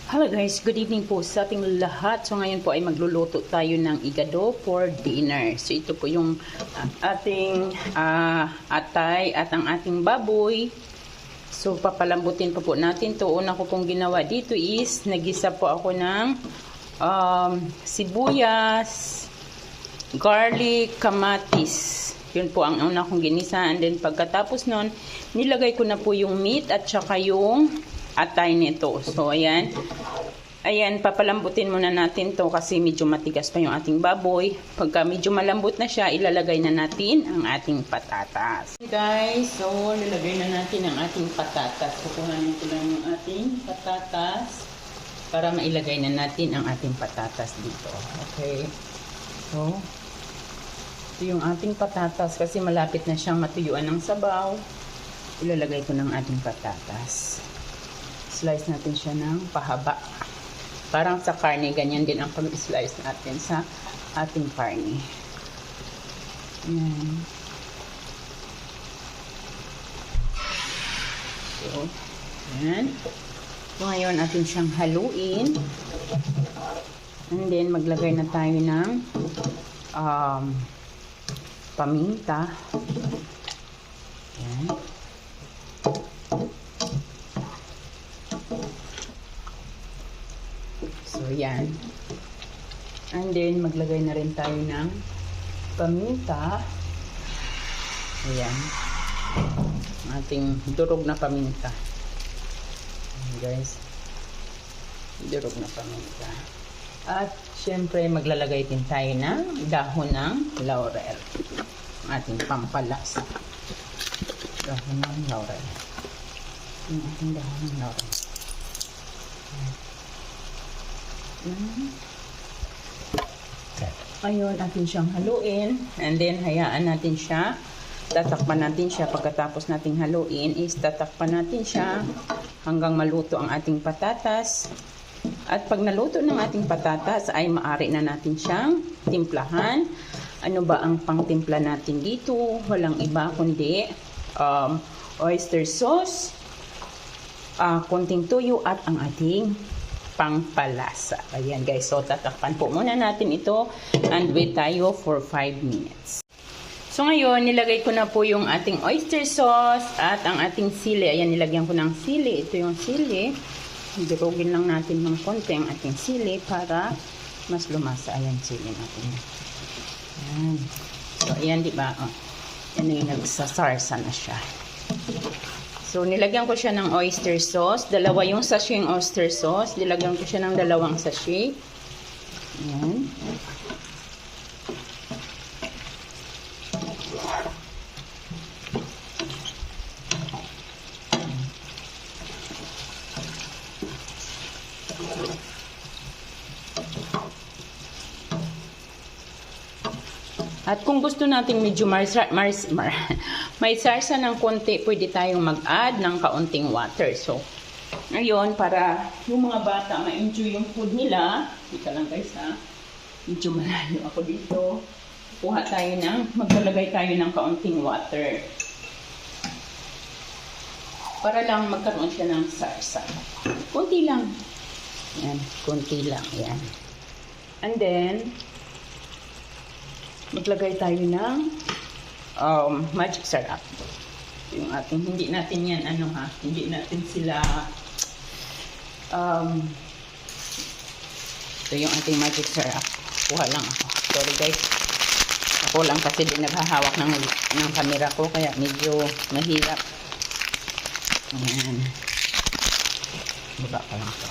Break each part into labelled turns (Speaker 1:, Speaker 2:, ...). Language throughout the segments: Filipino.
Speaker 1: Hello guys, good evening po sa ating lahat. So ngayon po ay magluluto tayo ng igado for dinner. So ito po yung ating atay at ang ating baboy. So papalambutin po natin to. Una ko pong ginawa dito is nagisa po ako ng sibuyas, garlic, kamatis. Yun po ang una kong ginisa. And then pagkatapos nun, nilagay ko na po yung meat at saka yung atay nito. So, ayan. Ayan, papalambutin muna natin to kasi medyo matigas pa yung ating baboy. Pagka medyo malambot na siya, ilalagay na natin ang ating patatas. Guys, so, lalagay na natin ang ating patatas. Kukuhanin ko lang yung ating patatas para mailagay na natin ang ating patatas dito. Okay. So, ito yung ating patatas kasi malapit na siyang matuyuan ng sabaw. Ilalagay ko ng ating patatas. Slice natin siya ng pahaba. Parang sa karne, ganyan din ang pag-slice natin sa ating karne. Ayan. So, ayan. So, ngayon natin siyang haluin. And then, maglagay na tayo ng paminta. Ayan. So, yan. And then, maglagay na rin tayo ng paminta. Ayan. Ating durog na paminta. Ayan, guys. Durog na paminta. At, syempre, maglalagay din tayo ng dahon ng laurel. Ating pampalasa. Dahon ng laurel. Yung ating dahon ng laurel. Ayun, atin siyang haluin. And then, hayaan natin siya. Tatakpan natin siya. Pagkatapos nating haluin, is tatakpan natin siya hanggang maluto ang ating patatas. At pag naluto ng ating patatas, ay maaari na natin siyang timplahan. Ano ba ang pangtimpla natin dito? Walang iba kundi oyster sauce, konting tuyo at ang ating pangpalasa. Ayan guys, so tatakpan po muna natin ito and wait tayo for 5 minutes. So ngayon, nilagay ko na po yung ating oyster sauce at ang ating sili. Ayan, nilagyan ko ng sili. Ito yung sili. Durugin lang natin ng konti ang ating sili para mas lumasa. Ayan, sili natin. Ayan. So ayan, diba? Oh, yan yung nagsasarsa na siya. So, nilagyan ko siya ng oyster sauce. Dalawa yung sachet ng oyster sauce. Nilagyan ko siya ng 2 sachet. Ayan. At kung gusto nating medyo may sarsa ng konti, pwede tayong mag-add ng kaunting water. So, ngayon, para yung mga bata ma-enjoy yung food nila, dito lang guys ha, medyo malayo ako dito. Maglalagay tayo ng kaunting water. Para lang magkaroon siya ng sarsa. Konti lang. Yan, konti lang. Yan. And then, maglagay tayo ng magic syrup. Yung ating, hindi natin yan, hindi natin sila, ito yung ating magic syrup. Kuha lang ako. Sorry guys. Ako lang kasi din naghahawak ng camera ko, kaya medyo mahirap. Ayan. Baba ka lang ito.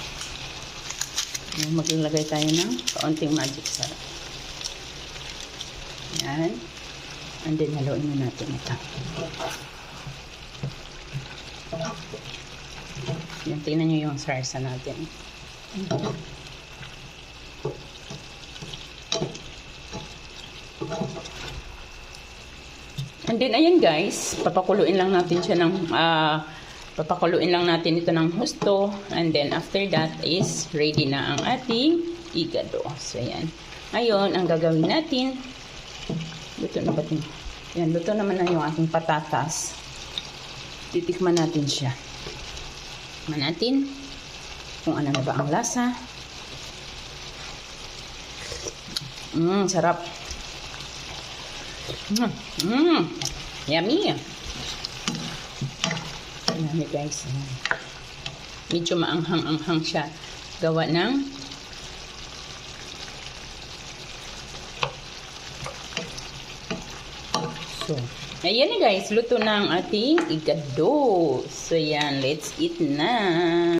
Speaker 1: Maglalagay tayo ng kaunting magic syrup. Yan. And then, haluin na natin ito. Yan, tingnan nyo yung sarsa natin. And then, ayan guys, papakuluin lang natin siya ng, papakuluin lang natin ito ng husto. And then, after that is ready na ang ating igado. So, ayan. Ngayon, ang gagawin natin, luto na ba ito? Yan, luto naman na yung ating patatas. Titikman natin siya. Tikman natin. kung ano na ba ang lasa. Sarap. Yummy. Yummy guys. Medyo maanghang-anghang siya. Gawa ng so, ayan na guys. Luto na ang ating igado. So yan, let's eat na.